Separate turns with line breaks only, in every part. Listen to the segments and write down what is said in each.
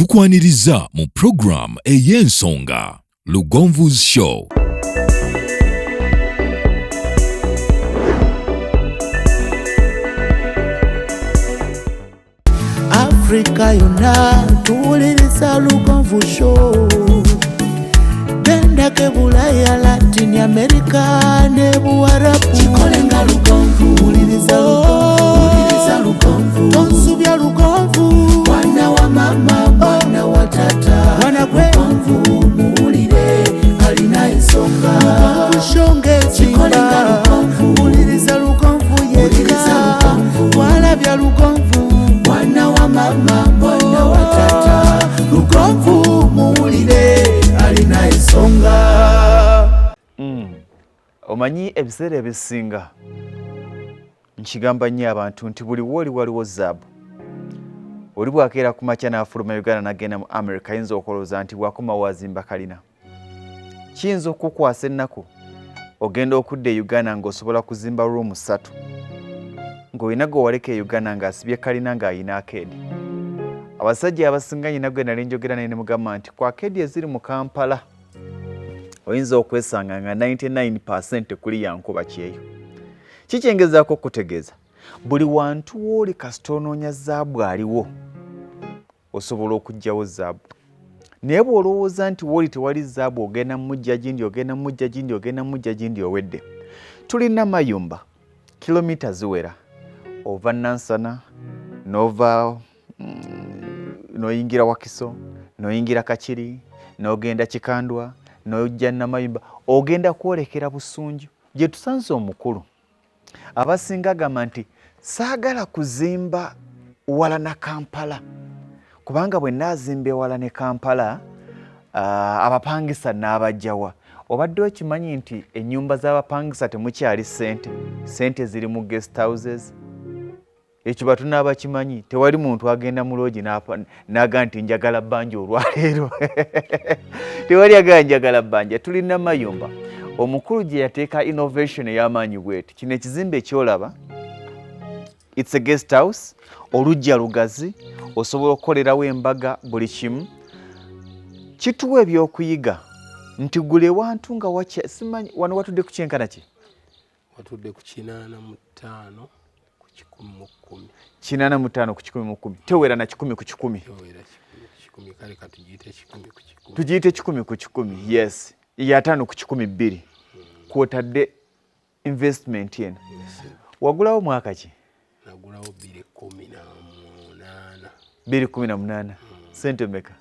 Tukwaniriza mu program ey'ensonga Lugonvu's Show.
Africa yonna tuwuliriza Lugonvu Show. Genda ke Bulaya, Latin America ne Buwarabu. Chikolenga Lugonvu, wuliriza Lugonvu. Tonsubya Lugonvu, mwana wa mama, mwana wa tata. Mwana Lugonvu, muwulire alina ensonga. Lugonvu shonge chikolenga Lugonvu, wuliriza Lugonvu yeka. Walabya Lugonvu, mwana wa mama, mwana wa tata. Lugonvu, muwulire alina ensonga.
Omanyi ebiseera ebisinga nkigamba nnyo abantu nti buli woli waliwo zaabu. Oli bwakeera ku makya n'afuluma Uganda n'agenda mu America ayinza okulowooza nti bw'akoma wazimba kalina. Kiyinza okukwasa ennaku ogenda okudda e Uganda ng'osobola kuzimba room 3 ng'olina gwe waleka e Uganda ng'asibye kalina ng'ayina akeedi. Abasajja abasinga nnyo gwe nali njogera naye ne mugamba nti ku akeedi eziri mu Kampala oyinza okwesanga nga 99% kuli yankuba kyeyo. Kikyengezaako okutegeeza buli wantu w'oli kasita onoonya zaabu aliwo osobola okuggyawo zaabu. Naye bw'olowooza nti w'oli tewali zaabu ogenda mujja gindi ogenda mujja gindi ogenda mujja gindi owedde. Tulina mayumba kilomita ziwera ova Nansana nova noyingira Wakiso noyingira Kakiri n'ogenda Kikandwa n'ojja Namayumba ogenda kwolekera Busunju gye tusanze omukulu. Abasinga gamba nti saagala kuzimba wala na Kampala kubanga bwe naazimba wala ne Kampala abapangisa n'abajjawa. Obadde okimanyi nti ennyumba z'abapangisa temukyali ssente ziri mu guest houses. Ekyo batunaaba kimanyi tewali muntu agenda mu loogi n'aga nti njagala bbanja olwaleero. Tewali agala njagala bbanja. Tulina mayumba omukulu gye yateeka innovation ey'amaanyi bweti. Kino ekizimbe ekyolaba it's a guest house, olujja lugazi, osobola okukolerawo embaga buli kimu. Kituwa ebyokuyiga nti gule wantu nga wakya simanyi wano watudde ku kyenkana ki?
Watudde ku 85 ku 1010.
85 ku 1010. Tewera na 10 ku 10.
Tewera 10 kale katugiyite 10 ku 10.
Tugiyite 10 ku 10. Yes. Ya 5 ku 12. Kwotadde investment yena. Wagulawo mwaka ki?
Nagulawo 2018.
2018. Sente meka?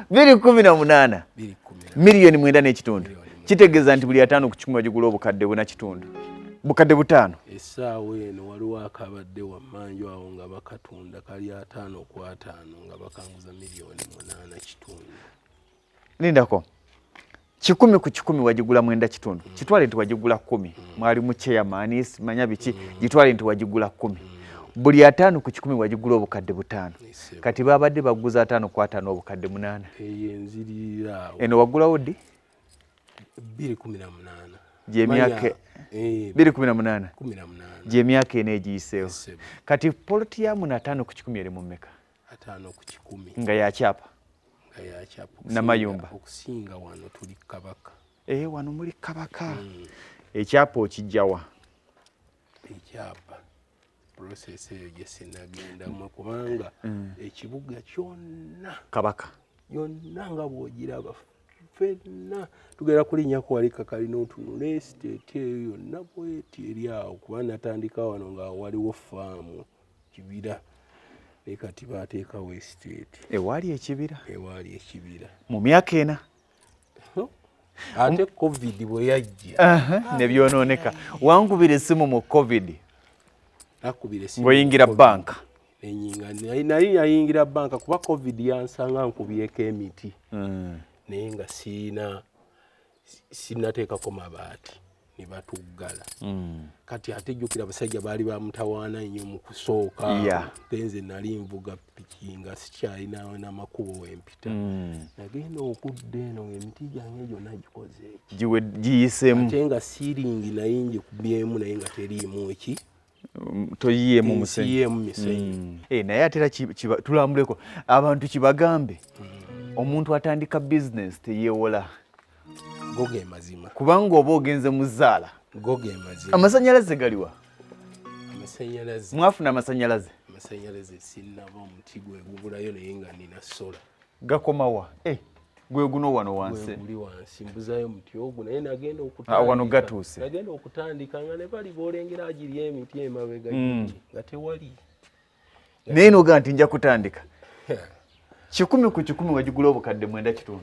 Milioni 18. Milioni 9.5. Kitegeeza nti buli 5 ku 10 wagigula obukadde buna kitundu. Bukadde butaano.
Essaawa eno waliwo akabadde wammanju awo nga bakatunda kali 5 ku 5 nga bakanguza milioni 8 kitundu. Lindako.
10 ku 10 wagigula mwenda kitundu. Kitwale nti wagigula 10. Mwali mu chairman manya biki gitwale nti wagigula 10. Buli 5 ku 10 wagigula obukadde butaano. Kati babadde baguza 5 ku 5 obukadde 8.
Eyenzirira.
Eno wagulawo ddi?
2018.
Je myaka 2018. Je myaka ene egiyiseewo. Kati poloti ya muna 5 ku 10 eri mu mmeka?
5 ku 10.
Nga ya kyapa. Na mayumba.
Okusinga wano tuli Kabaka.
Wano muli Kabaka. Ekyapa okijjawa.
Ekyapa. Process eyo gye sinnagendamu kubanga ekibuga kyonna
Kabaka.
Yonna nga bw'ogiraba ffenna tugera kulinnya ku wali kakalina otunula esiteeti eyo yonna bweti eri awo kuba natandika wano nga waliwo faamu kibira naye kati baateekawo esiteeti.
Ewaali ekibira?
Ewaali ekibira.
Mu myaka ena?
Ate COVID bwe yajja.
Ne byonooneka. Wankubira essimu mu COVID.
Nakubira essimu.
Ng'oyingira banka.
Nali yayingira banka kuba COVID yansanga nkubyeko emiti. Naye nga sinnateekako mabaati ne batuggala. Kati ate jjukira abasajja baali bamutawaana nnyo mu kusooka. Nze nali nvuga piki nga sikyalina n'amakubo wempita. Nagenda okudda eno ng'emiti gyange gyonna gikoze eki.
Giyiseemu.
Ate nga siiringi naye ngikubyemu naye nga teriimu eki
toyiyeemu musenyu. Naye ate tulambuleko abantu kibagambe omuntu atandika bizinesi teyeewola.
Goge mazima.
Kubanga oba ogenze mu zzaala.
Goge mazima.
Amasanyalaze galiwa?
Amasanyalaze.
Mwafuna amasanyalaze?
Amasanyalaze sinnaba omuti gwe gubulayo naye nga nina sola.
Gakomawa? Gwe guno wano wansi.
Guli wansi mbuzayo omuti ogwo naye nagenda okutandika.
Wano gatuuse.
Nagenda okutandika nga ne bali boolengera agiri emiti emabega nga tewali.
Naye noga nti nja kutandika. 100 ku 100 wagigula obukadde 9.5.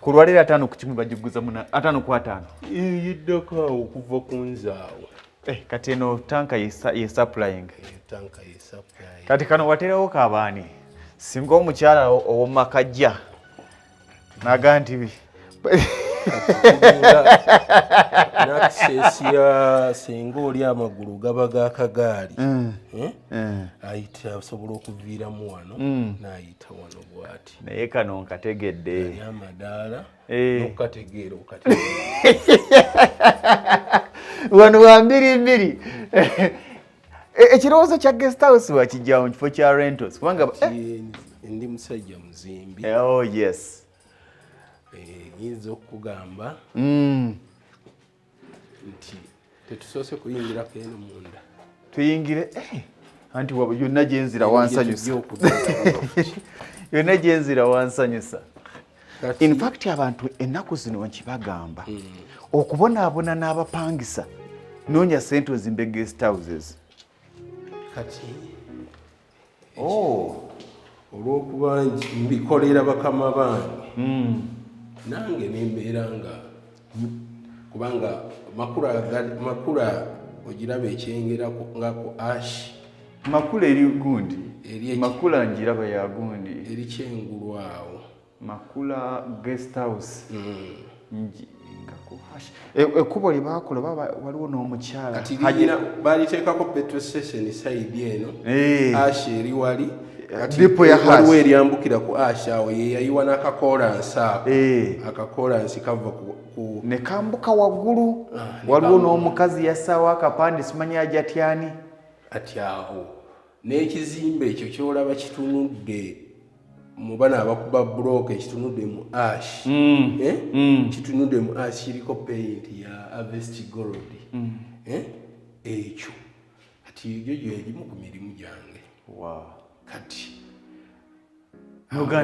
Ku lwaliro 5 ku 100 bagiguza 5 ku 5.
Yiddako awo okuva ku nzaawo.
Kati eno tanka ye supplying.
Tanka ye supplying.
Kati kano waterewo kabaani. Singa omukyala ow'omakajja naga nti
nakisesiya singa oli amagulu gaba g'akagaali ayita asobola okuviiramu wano n'ayita wano bw'ati.
Naye kano nkategedde.
Ali amadaala n'okukategeera
wano wa 2. Ekirowoozo kya guest house wakijja mu kifo kya rentals kubanga
ndi musajja muzimbi.
Oh yes.
Nyinza okugamba nti tetusoose kuyingirako eno munda.
Tuyingire anti yonna gyenzira wansanyusa. Yonna gyenzira wansanyusa. In fact abantu ennaku zino nkibagamba okubonaabona n'abapangisa noonya ssente ozimbe guest houses.
Kati olw'okuba mbikolera bakama bange nange nembeera nga kubanga makula ogiraba ekyengerako nga ku ash.
Makula eri gundi. Makula njiraba ya gundi.
Eri kyengulwawo.
Makula guest house. Nga ku ash. Ekkubo lye baakola waliwo n'omukyala.
Kati baliteekako petrol station side eno. Ash eri wali.
Dipo ya hash.
Waliwo eryambukira ku ash awo ye yayiwa n'akakolansi ako. Akakolansi kava ku
ne kambuka waggulu. Waliwo n'omukazi yassaawo akapande simanyi ajatyani.
Ati awo n'ekizimbe ekyo kyolaba kitunudde mu bana abakuba bulooka ekitunudde mu ash. Kitunudde mu ash kiriko paint ya Harvest Gold. Ekyo kati egyo gyegimu ku mirimu gyange. Kati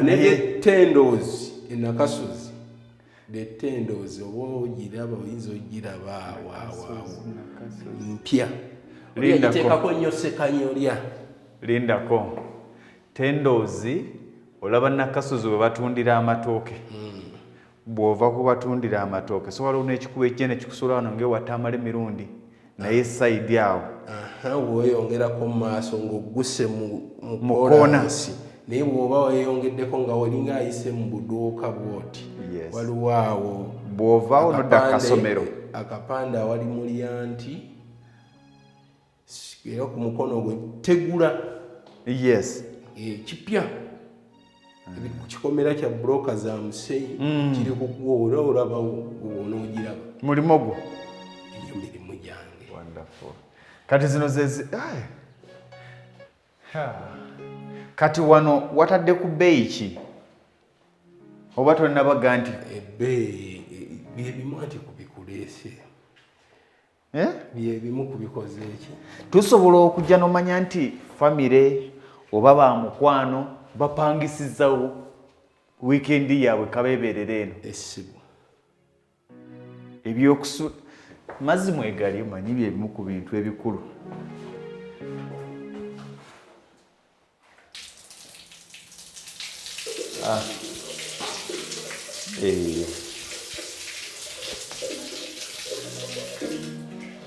ne tendozi enakasozi the tendozi oba ogiraba oyinza ogiraba mpya oliteekako nnyo sekanyolya.
Lindako tendozi olaba nakasozi we batundira amatooke. Bw'ova ku batundira amatooke so waliwo n'ekikubo ekigenda kikusula wano ng'ewatamala emirundi naye sayidi awo.
Weeyongerako mu maaso ng'ogguse mu kolansi naye bw'oba weeyongeddeko nga welinga ayise mu buduuka bw'oti waliwo awo
bw'ovaawo nodda kasomero
akapande awali mulyanti era ku mukono gwe tegula.
Yes.
Kipya ku kikomera kya buloka za musenyi kiri kugwola olaba onoogiraba.
Mulimo gwo
eyo mirimu gyange.
Wonderful. Kati zino zezi kati wano watadde ku bbeeyi ki oba tonnabaga nti
ebbeeyi byebimu anti kubikuleese byebimu kubikoze eki.
Tusobola okujja n'omanya nti famire oba bamukwano bapangisizawo wiikendi yaabwe kabeeberera eno
essibu
ebyokusula mazzi mwegali manyi byebimu ku bintu ebikulu.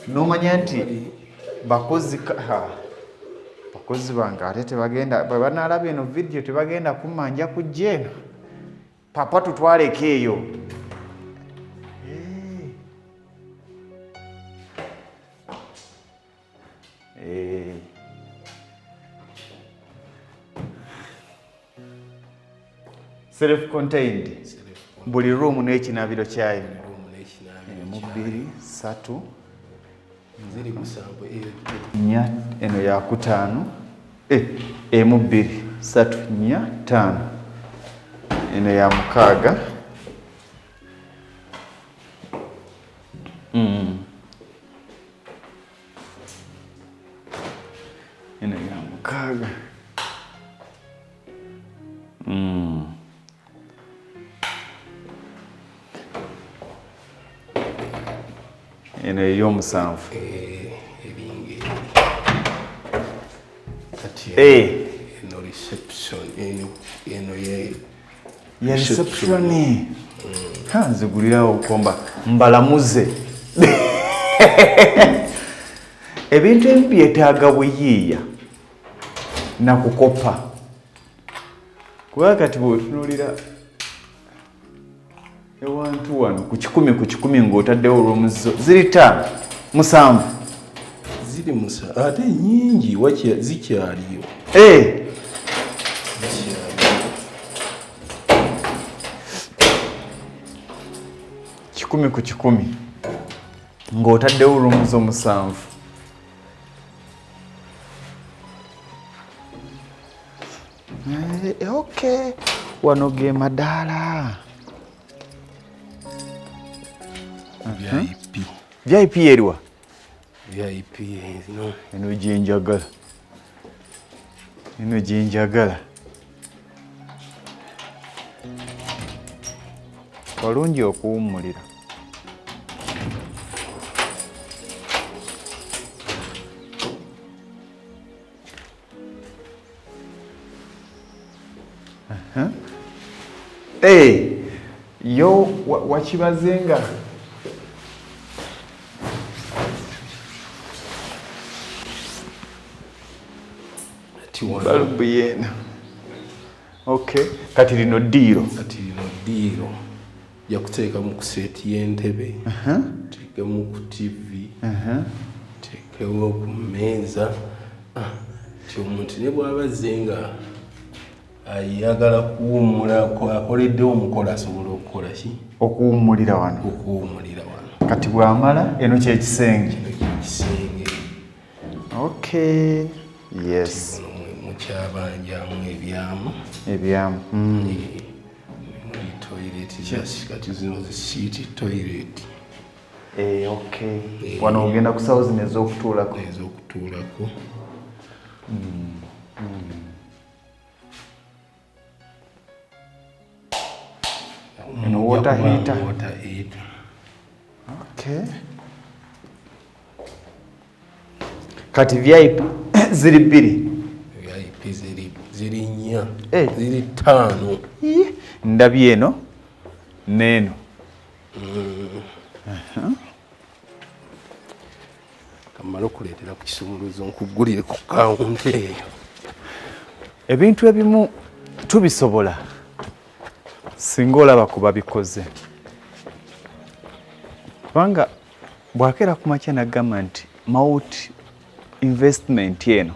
Nomanya nti bakozi bange ate tebagenda bwe banaalaba eno vidiyo tebagenda kumanja kujja eno papa tutwaleko eyo. Self-contained. Buli room n'ekinabiro kyayo. 2, 3,
ziri musanvu
nnya eno ya kutaano emu bbiri ssatu nnya ttaano eno ya mukaaga eno ya mukaaga eno ey'omusanvu
eno reception eno
ya reception kanzigulirawo komba mbalamuze ebintu ebi byetaaga buyiiya nakukopa kuba kati bwetunuulira ewantu wano ku 10 ng'otaddewo olw'omuzizo ziri 5 7
ziri musa ate nyingi zikyaliyo
kikumi ku 10 ng'otaddewo olw'omuzizo 7 okay wano ge madaala VIP eriwa
VIP no
eno jinjagala walungi okuwummulira yo wakibazenga balubu yena okay kati lino ddiiro
yakuteekamu ku seeti y'entebe teekemu ku TV teekewo ku mmeeza ti omuntu ne bw'abaze nga ayagala kuwummula akoleddewo omukola asobola okukola ki
okuwummulira wano kati bw'amala eno kyekisenge okay yes
mukyabanjamu
ebyamu
toilet kati zino zisiiti toilet
okay wano ogenda kusawo zino ez'okutuulako eno water heater okay kati VIP ziri 2
ziri 4 ziri 5
ndabye eno neeno
kamala okuleetera ku kisumuluzo nkugulire ku kawunti eyo
ebintu ebimu tubisobola singa olaba ku babikoze kubanga bwakeera ku makya nagamba nti mawuti investment eno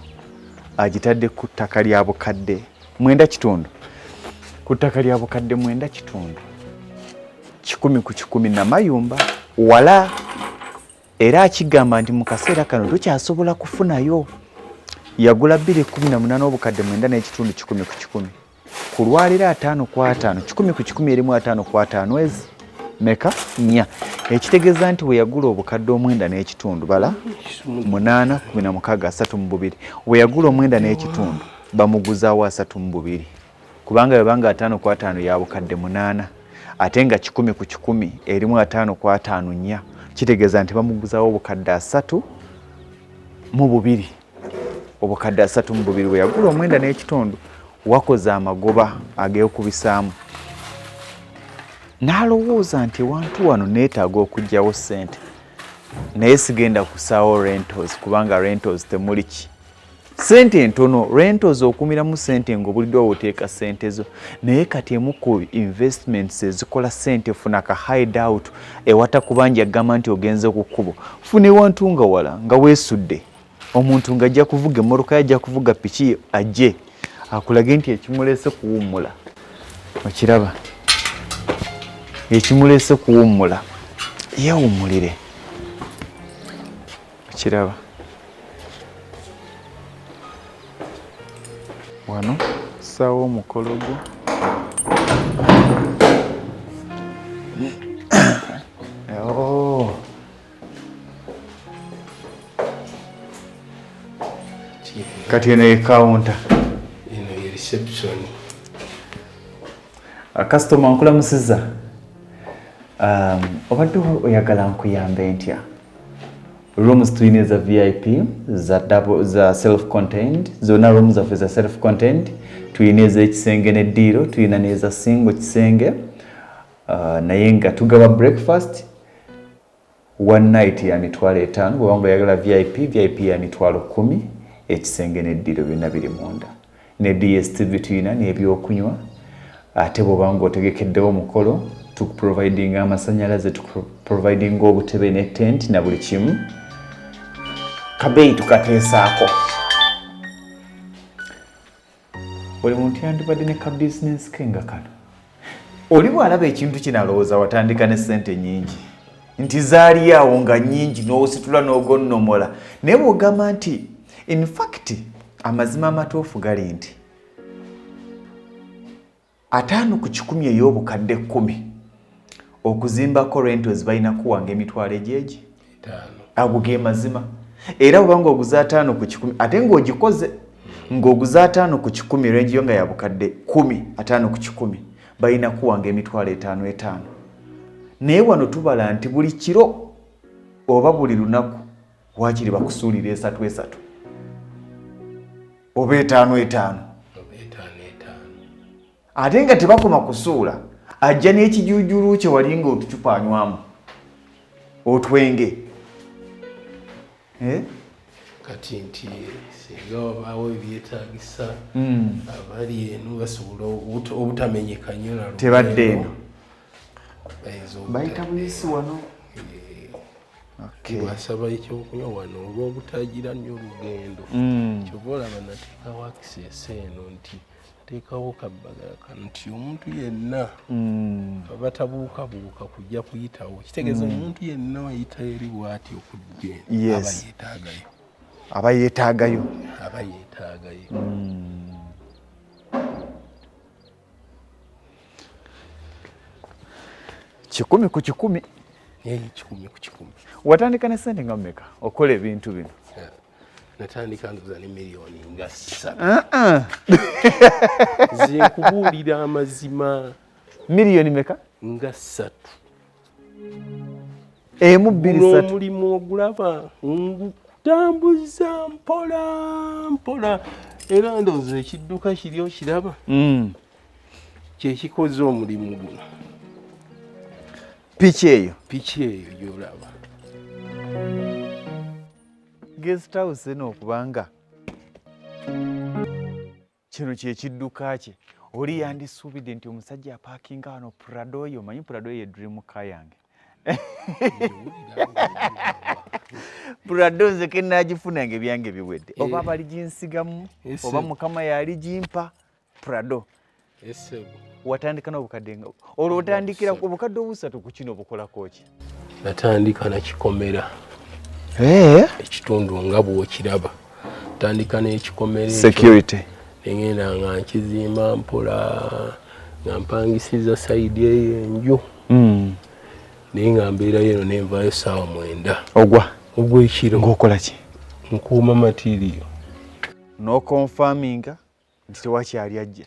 agitadde ku ttaka lya bukadde 9.5 ku ttaka lya bukadde 9.5 10 ku 10 namayumba wala era akigamba nti mu kaseera kano tokyasobola kufunayo yagula 218 obukadde 9.5 10 ku 10 kulwalira 5 ku 5 10 ku 10 erimu 5 ku 5 ezi meka 4 ekitegeeza nti we yagula obukadde 9.5 bala 8 16 3 we yagula 9.5 bamuguzaawo 3 kubanga yabanga 5 ku 5 ya bukadde 8 ate nga 10 ku 10 erimu 5 ku 5 4 kitegeeza nti bamuguzaawo obukadde 3 obukadde 3 we yagula 9.5 wakoze amagoba ag'okubisaamu n'alowooza nti wantu wano neetaaga okugyawo ssente naye sigenda kusaawo rentals kubanga rentals temuli ki ssente entono rentals okumiramu ssente ng'obuliddewo oteeka ssente zo naye kati emu ku investments ezikola ssente funa ka hideout ewatakubanja agamba nti ogenze ku kkubo funa ewantu nga wala nga weesudde omuntu ng'ajja kuvuga emmoloka yajja kuvuga piki ajje akulage nti ekimuleese kuwummula okiraba ekimuleese kuwummula yeewummulire kiraba wano sawa omukologo kati eno ye counter
eno ye reception
akasitoma nkulamusiza obadde oyagala nkuyambe ntya rooms tulina za VIP za self contained zonna rooms zaffe za self contained tulina ez'ekisenge n'eddiiro tulina n'eza single kisenge naye nga tugaba breakfast one night ya $5,000 bw'obanga oyagala VIP ya $10,000 ekisenge n'eddiiro byonna biri munda ne DSTV tulina n'ebyokunywa ate bw'obanga otegekeddewo omukolo tukuprovidinga amasanyalaze tukuprovidinga obutebe ne tent na buli kimu kabeeyi tukateesaako buli muntu yandibadde ne ka bizinesi ke nga kano oli bw'alaba ekintu kinalowooza watandika ne ssente nnyingi nti zaali awo nga nnyingi n'ositula n'ogonnomola naye bw'ogamba nti in fact amazima amatuufu gali nti 5 ku 100 ey'obukadde 10 okuzimbako rentals balina kuwanga emitwalo egyegi ago ge mazima era obanga oguza 5 ku 10 ate ng'ogikoze ng'oguza 5 ku 10 range yo nga ya bukadde 10 5 ku 10 balina kuwanga emitwalo 5 naye wano tubala nti buli kiro oba buli lunaku waakiri bakusuulira 3 oba 5 ate nga tebakoma kusuula ajja n'ekijuujulu kye walinga otucupa anywamu otwenge
kati nti singa wabaawo ebyetaagisa abali eno basobola obutamenyeka nnyo na
tebadde eno bayita buyisi wano
wasaba ekyokunywa wano olw'obutagira nnyo olugendo kyova olaba nateekawo akisesa eno nti teekawo kabbagala kano nti omuntu yenna abatabuukabuuka kujja kuyitawo kitegeeza omuntu yenna wayita eri bw'ati okugenda aba yeetaagayo
kikumi ku kikumi watandika ne ssente nga mmeka okola ebintu bino
natandika nzuza ne miliyoni nga 3 zenkubuulira amazima
miliyoni meka
nga 3
emu 2
omulimu ogulaba ngutambuza mpola era ndowooza ekidduka kiri okiraba kyekikoze omulimu guno
piki eyo
gyolaba
guest house eno okubanga kino kyekidduka kye oli yandisuubidde nti omusajja apaakinga wano Prado oyo omanyi Prado ye dream car yange Prado nze kenaagifunanga ebyange biwedde oba baliginsigamu oba mukama yaligimpa Prado watandika n'obukadde nga olwo otandikira obukadde obusatu ku kino obukolako ki
natandika nakikomera ekitundu nga bw'okiraba tandika n'ekikomera
security
engenda nga nkizimba mpola nga mpangisiza sayidi eyo enju naye nga mbeerayo eno nenvaayo ssaawa 9 ogw'ekiro
ng'okola ki
nkuuma matiriyo
n'okonfaminga nti tewakyali ajja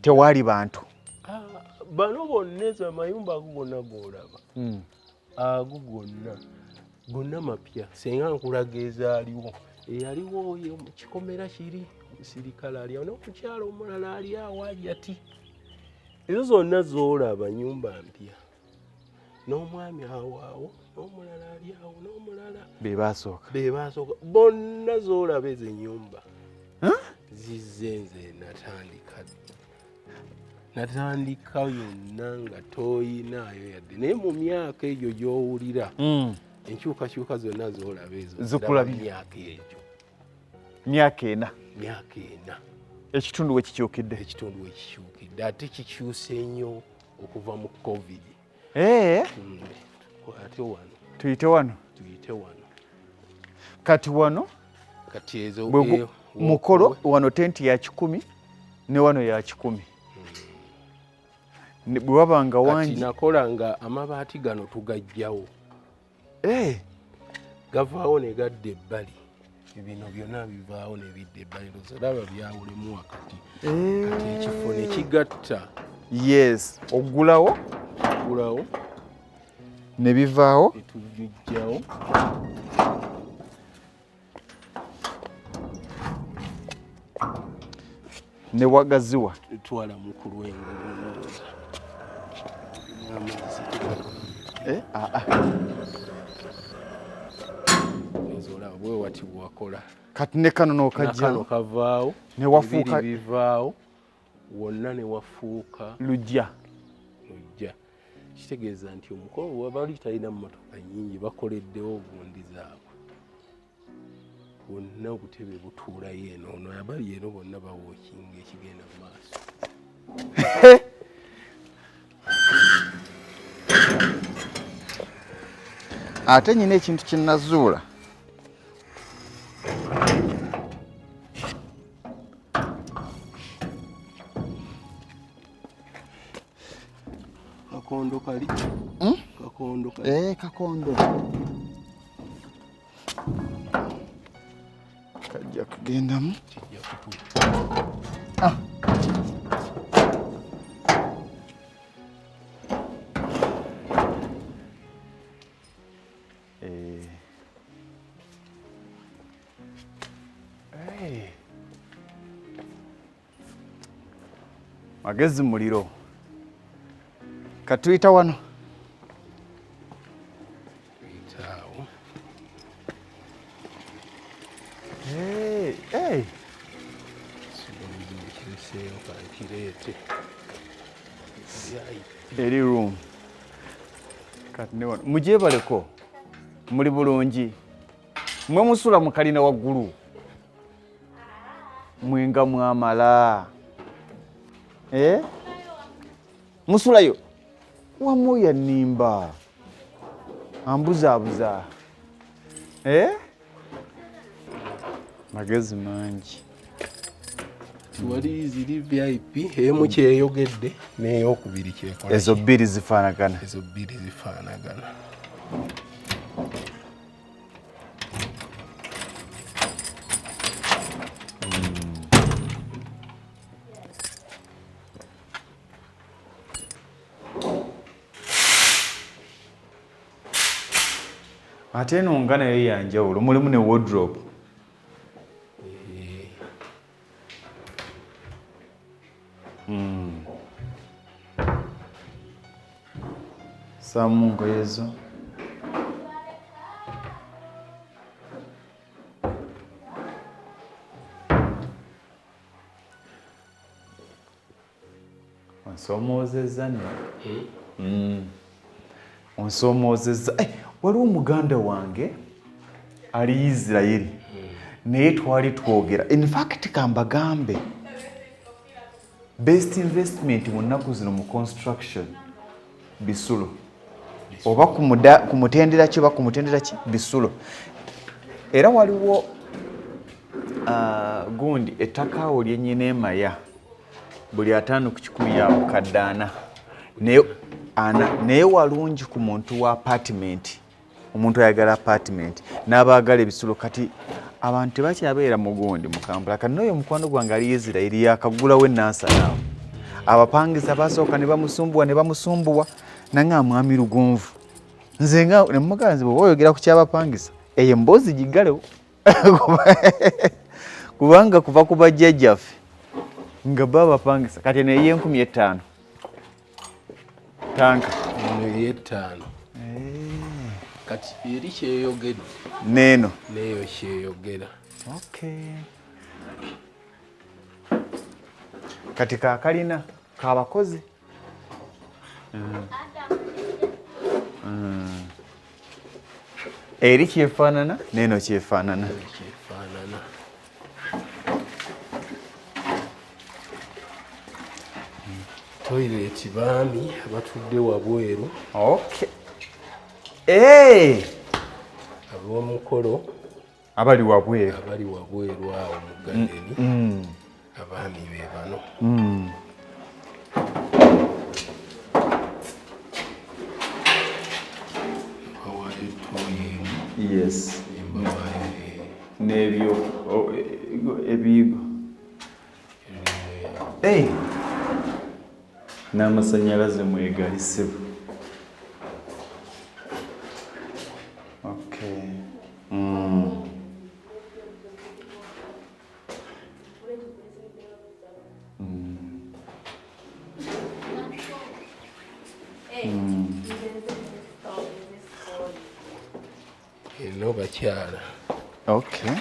tewaali bantu
bano bonna ezo amayumba ago gonna g'olaba ago gonna mapya senga nkulaga ezaaliwo eyaliwo oyo kikomera kiri omusirikale ali awo n'omukyala omulala ali awo ajati ezo zonna zoolaba nyumba mpya n'omwami awo n'omulala ali awo n'omulala bebasooka bonna zoolaba ezo ennyumba zizze nze natandika yonna nga toyinaayo yadde naye mu myaka egyo gy'owulira enkyukakyuka zonna zoolaba ezo
zikulabye
myaka egyo
myaka 4 ekitundu wekikyukidde ate
kikyuse nnyo okuva mu covid ate wano
tuyite wano kati wano
kati ezo
mukolo wano tenti ya 10 ne wano ya 10 bwe wabanga wangi
kati nakola nga amabaati gano tugajjawo gavaawo ne gadda ebbali bino byonna bivaawo ne bidda ebbali laba byawulemu wakati kati ekifo ne kigatta
yes ogulawo ne bivaawo
netubijjawo
ne wagaziwa
twala mukulu w'engolooza ezolaba bwe wati bwakola
kati ne kano n'okajjano
kavaawo
ne wafuuka
bivaawo wonna ne wafuuka
lujja
kitegeeza nti omukolo wabali talina mmotoka nnyingi bakoleddewo ogundi zaabwe bonna obutebe butuulayo eno ono abali eno bonna bawookinga ekigenda mu maaso
ate nyina ekintu kye nazuula
kakondo kali
kakondo kajja kugendamu
kijja kutuuka
magezi muliro katuyita wano
itaawo kireseeyo kankireete
eri room kati ne wano mujebaleko muli bulungi mwe musula mukalina waggulu mwenga mwamala musulayo wamuya nimba ambuzaabuza magezi mangi
tiwali ziri VIP emu kyeyogedde n'eyokubiri kyekola
ezo bbiri zifaanagana ate eno nga nayo yanjawulo mulimu ne wardrobe samu ngoye ezo onsomoozezza onsomoozezza waliwo omuganda wange ali Isirayiri naye twali twogera in fact kambagambe best investment mu nnaku zino mu construction bisulo oba kumutendera ki oba kumutendera ki bisulo era waliwo gundi ettaka awo lyennyina emaya buli 5 ku 10 ya bukadde 4 naye walungi ku muntu wa apartment omuntu ayagala apartment n'abaagala ebisulo kati abantu tebakyabeera mu gundi mu Kampala kati n'oyo mukwano gwange ali Isirayiri yakagulawo ennansanawo abapangisa basooka ne bamusumbuwa nange mwami lugonvu nze nga ne mugamba nze bw'oba oyogera ku kyabapangisa eyo emboozi giggalewo kubanga kuva ku bajjajjaffe nga baba bapangisa kati naye 15,000 tanka
ey'ettaano kati eri kyeyogedde
neeno
neyo kyeyogera
kati kakalina kabakozi eri kyefaanana neeno kyefaanana
toilet baami abatudde wabweru
ab'omukolo abali wabweru
awo mu gadeni abaami be bano.
Yes. N'ebyo ebiyigo n'amasanyalaze mwegalise. Okay.
Eno bakyala.
Okay.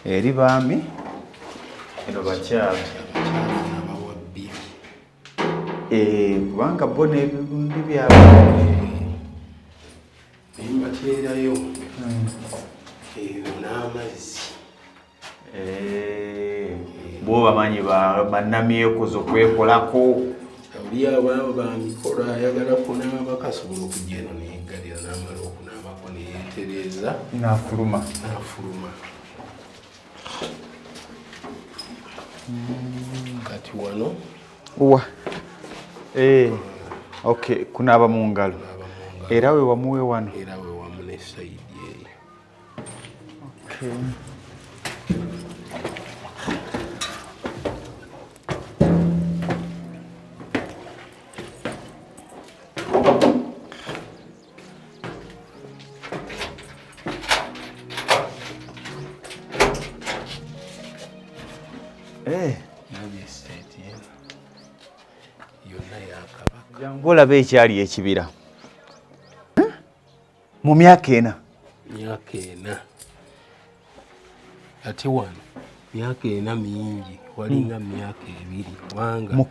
Eri baami eno bakyala. Kubanga bo n'ebirundi byabwe
mbateerayo eno n'amazzi.
Bo bamanyi bannamyekozo kwekolako.
Oli abo bamikola ayagala kunaaba kasobola okujja eno neyegalira n'amala okunaabako neyeetereeza
n'afuluma.
Kati wano
okay, kunaaba mu ngalo era we wamuwe wano
ne sayidi eyo.
Okay. Jangu olabe ekyali ekibira mu myaka ena.
Ate wano myaka ena mingi walinga myaka ebiri kubanga
mu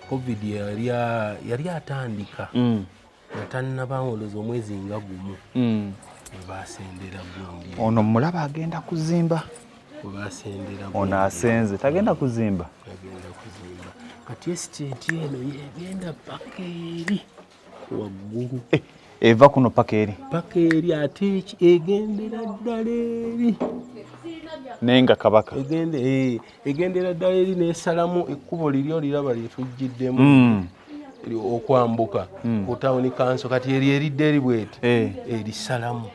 covid
yali atandika yatannabawoloza omwezi nga gumu webasendera gundi.
Ono mulaba agenda kuzimba. Ono asenze tagenda kuzimba.
Kati esiteeti eno yegenda paka eri waggulu.
Eva kuno paka eri
ate egendera ddala eri
nenga kabaka
egendera ddala eri nesalamu ekkubo liryo liraba lyetujjiddemu okwambuka ku tawuni kanso. Kati eridde eri bweti erisalamu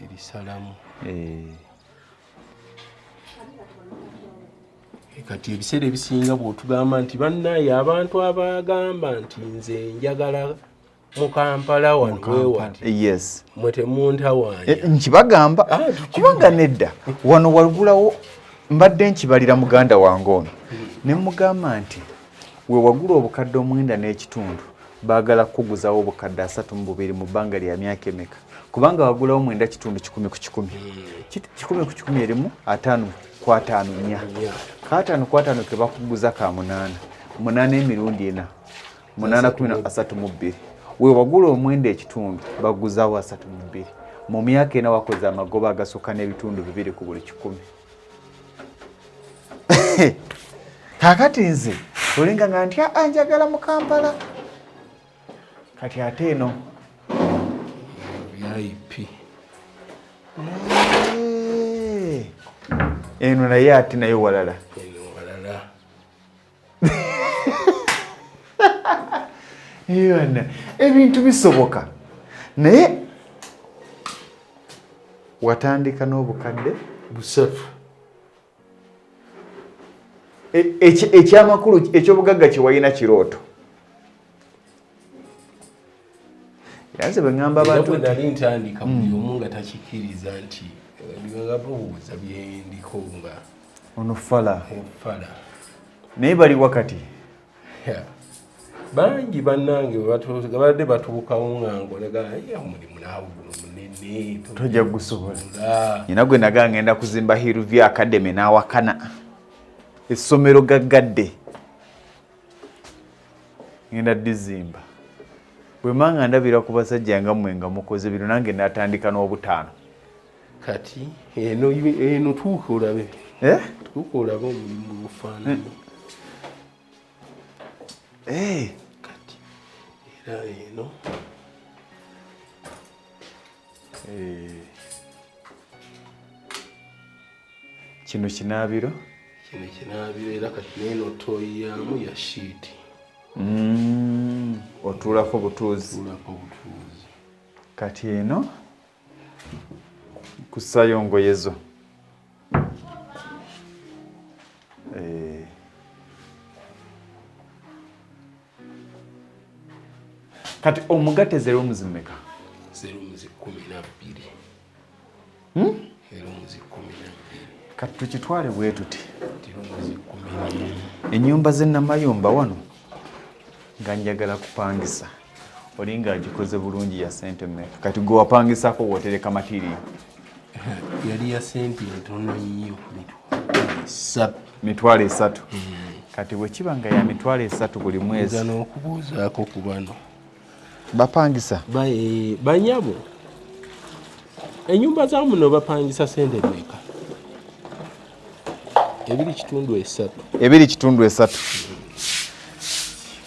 erisalamu. Kati ebiseera ebisinga bw'otugamba nti bannaye abantu abagamba nti nze njagala mu Kampala wano wewati.
Yes.
Mwe temuntawaanya.
Nkibagamba kubanga nedda wano wagulawo mbadde nkibalira muganda wange ono ne mugamba nti we wagula obukadde 9.5 baagala kuguzawo obukadde 32 mu bbanga lya myaka emeka kubanga wagulawo 9.1 10 ku 10 erimu 5 ku 5 nya 5 ku 5 ke bakuguza ka 8 emirundi 4 8 we wagula 9.5 baguzawo 32 mu myaka ena wakoze amagoba agasukka n'ebitundu 2 ku buli 10. Kakati nze olinga nga nti anjagala mu Kampala kati ate eno
VIP
eno naye ate nayo walala. Yona ebintu bisoboka naye watandika n'obukadde
busatu.
Ekyamakulu ekyobugagga kye walina kirooto. Yanze bwengamba abantu
nali ntandika buli omu nga takikkiriza nti bigagabuuza byendiko nga
ono fala naye bali wakati
bangi bannange babadde batuukawo nga omulimu naawe guno munene
tojja gusobola. Nyina gwe nagaa ngenda kuzimba Hillview Academy n'awakana essomero gaggadde ngenda dizimba bwe manga ndabira ku basajja nga mmwe nga mukoze bino nange natandika n'obutaano.
Kati eno tuuka olabe tuuka olabe omulimu gufaanana. kati era eno
kino kinaabiro
era kati neeno toyiyamu ya shiiti
otuulako butuuzi kati eno kussayo ngoyezo kati omugatte zerumuzi mmeka?
Zerumuzi 12.
Kati tukitwale bwe tuti ennyumba z'ennamayumba wano nga njagala kupangisa oli ng'agikoze bulungi ya ssente mmeka? Kati gwe wapangisako wootereka matiiriyo
yali ya ssente ntono nnyo,
3. Kati bwe kiba nga ya 3 buli mwezi
n'okubuuzaako ku bano
bapangisa
banyabo ennyumba za muno bapangisa ssente mmeka?
2.3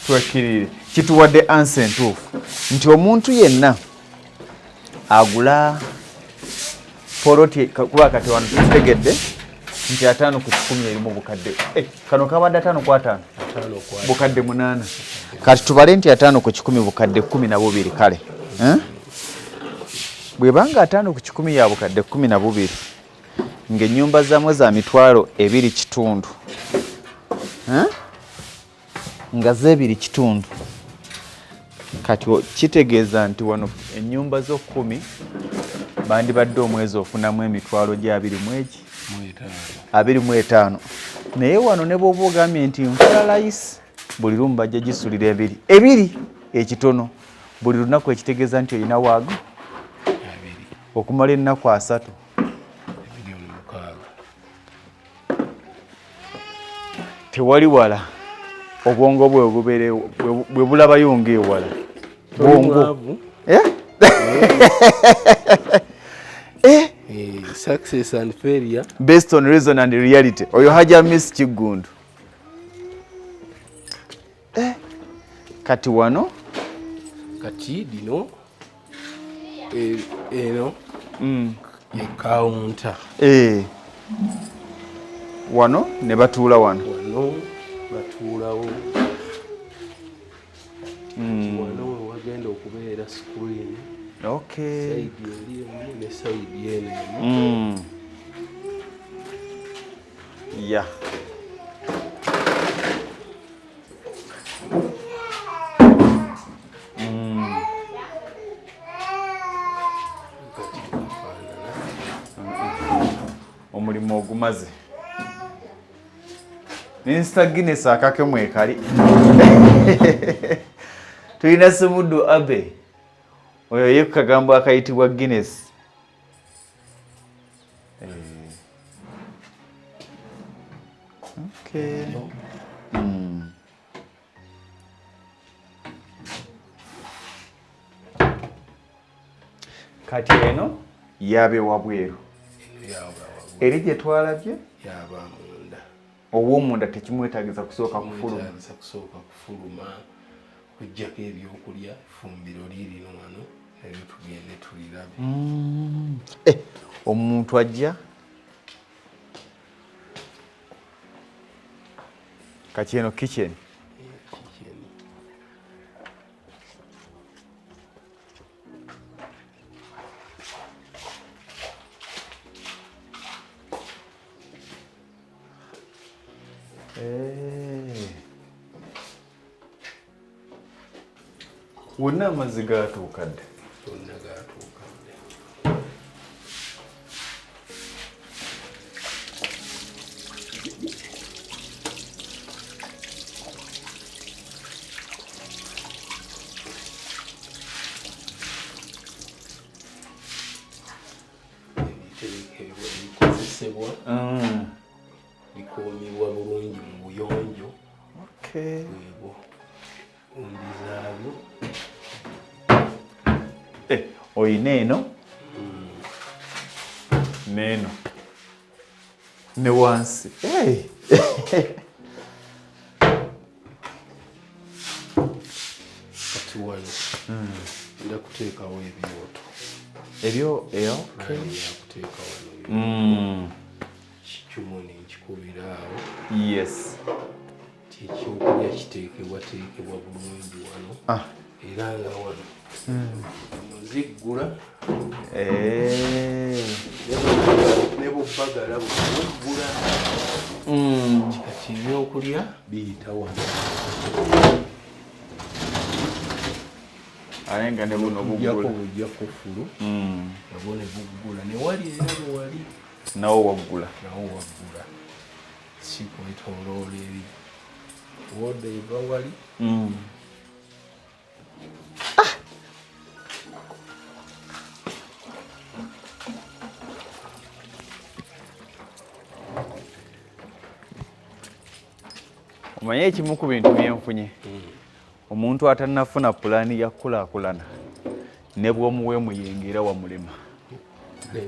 twekirire kituwadde ansa entuufu nti omuntu yenna agula poloti kuba kati wano tutegedde nti 5 ku 10 erimu bukadde kano kabadde 5 ku 5 bukadde 8 kati tubale nti 5 ku 10 bukadde 12 kale bwebanga 5 ku 10 ya bukadde 12 ng'ennyumba zaamwe za 2.2 nga z'2.2 kati kitegeeza nti wano ennyumba zo 10 bandibadde omwezi ofunamu emitwalo gya 25 naye wano ne bw'oba ogambye nti nkola layisi buli lumu bajja gisulira ebiri ekitono buli lunaku ekitegeeza nti olina waago okumala ennaku 3 tewali wala obwongo bwe bwe bulabayo ng'ewala bwongo
success and failure
based on reason and reality oyo haja miss Kigundu kati wano
kati dino eno ekawunta
wano ne batuula wano
batuulawo wano wagenda okubeera screen saidi eri emu ne saidi eno
ya omulimu ogumaze Mr. Guinness akake mwekali tulina Sumuddu Abe oyo ye kagambo akayitibwa Guinness okay. Kati eno yabe wabweru eri gye twalabye ow'omunda tekimwetagiza kusooka kufuluma
kujjako ebyokulya fumbiro lirino wano ebyo tugende tulirabe
omuntu ajja kati eno kitchen wonna amazzi gatuukadde
gonna gatuukadde ebikozesebwa bikuumibwa bulungi mu buyonjo bwebo ondizaabyo
oyina eno neeno ne wansi
wano nda kuteekawo ebyoto
ebyo
okay yakuteeka wano kikimu nenkikubira awo
yes
ekyokulya kiteekebwateekebwa bulungi wano era nga wano ziggula ne bubbagala buggula kati ebyokulya biyita wano
ate nga ne buno
bujja kufulu nabwo ne buggula newali era bwewali
nawo waggula
si kwetoloola eri wooda eva wali
omanye ekimu ku bintu byenfunye omuntu atannafuna pulaani ya kukulaakulana ne bw'omuwe muyingira wamulema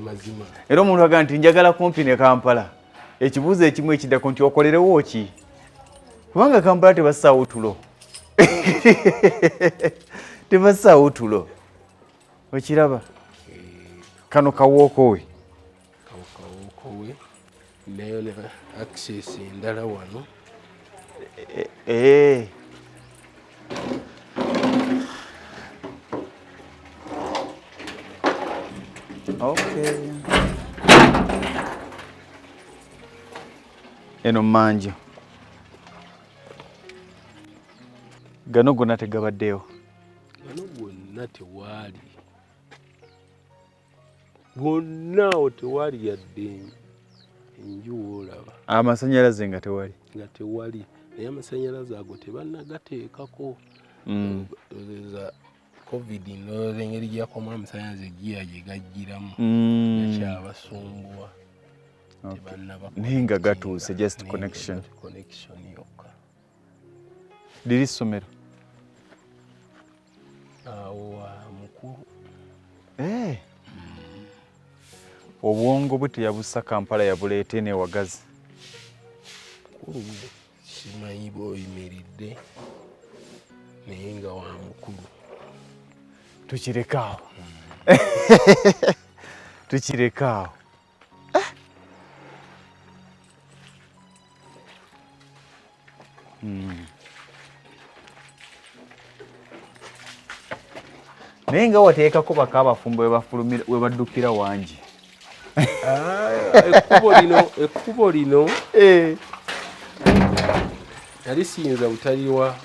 mazima
era omuntu agaa nti njagala kumpi ne Kampala ekibuuzo ekimu ekiddako nti okolerewo ki kubanga Kampala tebassaawo tulo tebassaawo tulo okiraba kano kawookowe
nayo ne access endala wano
okay eno manje gano gonna tegabaddeyo
gano gwonna tewaali gwonnaawo tewaali yadde enju woolaba
amasannyalaze nga tewali
naye amasannyalaze ago tebannagateekako za covid ndowooza engeri gyakomu amasannyalaze giya gye gajjiramu gakyabasumbuwa
naye nga gatuuse just connection
yokka
liri ssomero
awo mukulu
obwongo bwe teyabussa Kampala yabuleete newagazi
mukulu simanyi bw'oyimiridde naye nga wa mukulu
tukireka awo naye nga wateekako baka abafumbo we baddukira wangi
ekkubo lino yali siyinza butaliwa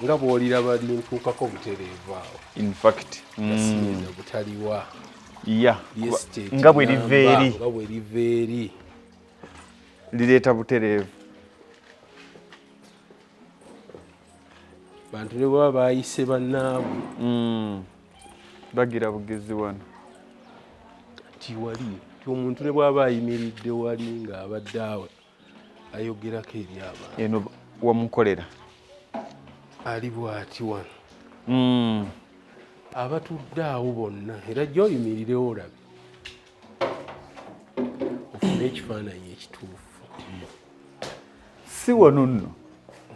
nga bw'oliraba lintuukako butereevu awo
in fact
siyinza butaliwa
nga bwe liva
eri
lireeta butereevu
bantu ne bwaba baayise bannaabwe
bagira bugezi wano
ti wali ti omuntu ne bwaba ayimiridde wali ng'abadde awo ayogerako eri abantu
eno wamukolera
ali bw'ati wano abatudde awo bonna era gy'oyimirirewo olabe ofune ekifaananyi ekituufu
si wano nno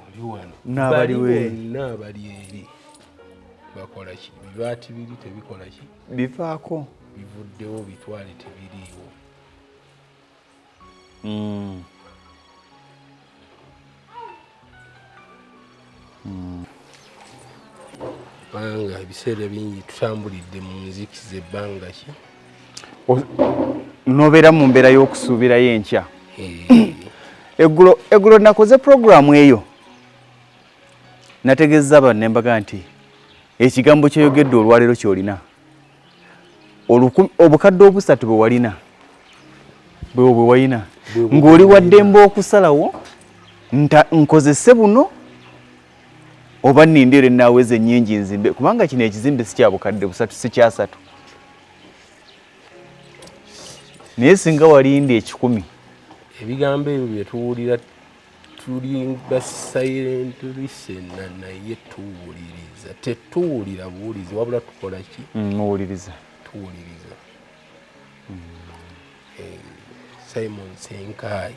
oli wano
n'abali
bonna abali eri bakola ki bibaati biri tebikola ki
bivaako
bivuddewo bitwale tebiriiwo kubanga ebiseera bingi tutambulidde mu nzikiza ebbanga ki
nobeera mu mbeera y'okusuubirayo enkya eggulo nakoze puroguramu eyo nategeeza abantu ne mbaga nti ekigambo kyoyogedde olwaleero kyolina obukadde obusatu bwe walina bwe walina ng'oli waddembe okusalawo nkozese buno oba nnindeere naaweza ennyingi nzimbe kubanga kino ekizimbe si kya bukadde busatu si kyasatu naye singa walinda 10
ebigambo ebyo bye tuwulira tuli silent listener naye tuwuliriza tetuwulira buwulizi wabula tukola ki
muwuliriza
tuwuliriza Simon Senkai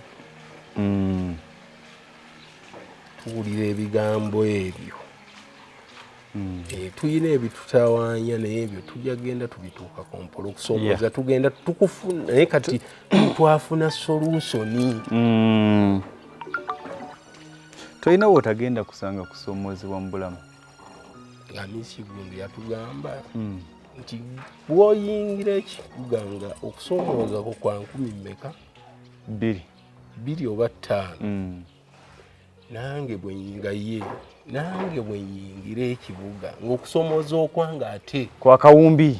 tuwulira ebigambo ebyo tuyina ebitutawaanya naye ebyo tujja genda tubituuka kompola okusomooza tugenda tukufuna naye kati twafuna solusoni.
Tolina wootagenda kusanga kusomoozebwa mu bulamu.
Amisi gundi yatugamba nti bw'oyingira ekibuga nga okusomooza ko kwa 10 mmeka? 2 oba 5. Nange bwe nyingira ekibuga ng'okusomooza okwanga ate
kwa kawumbi.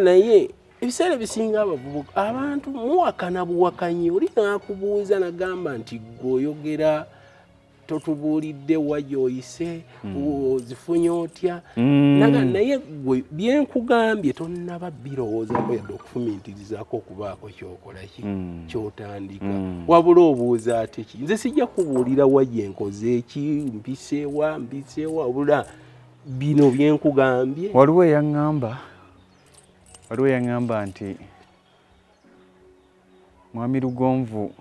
Naye ebiseera bisinga abavubuka abantu muwakana buwakanyi. Oli n'akubuuza nagamba nti gw'oyogera totubuulidde wa gy'oyise ozifunye otya. Naye gwe bye nkugambye tonnaba birowoozako yadde okufumintirizaako okubaako ky'okola ky'otandika. Wabula obuuza ate ki? Nze sijja kubuulira wa gye nkoze eki, mpiseewa wabula bino bye nkugambye.
Waliwo eyaŋŋamba nti Mwami Lugonvu,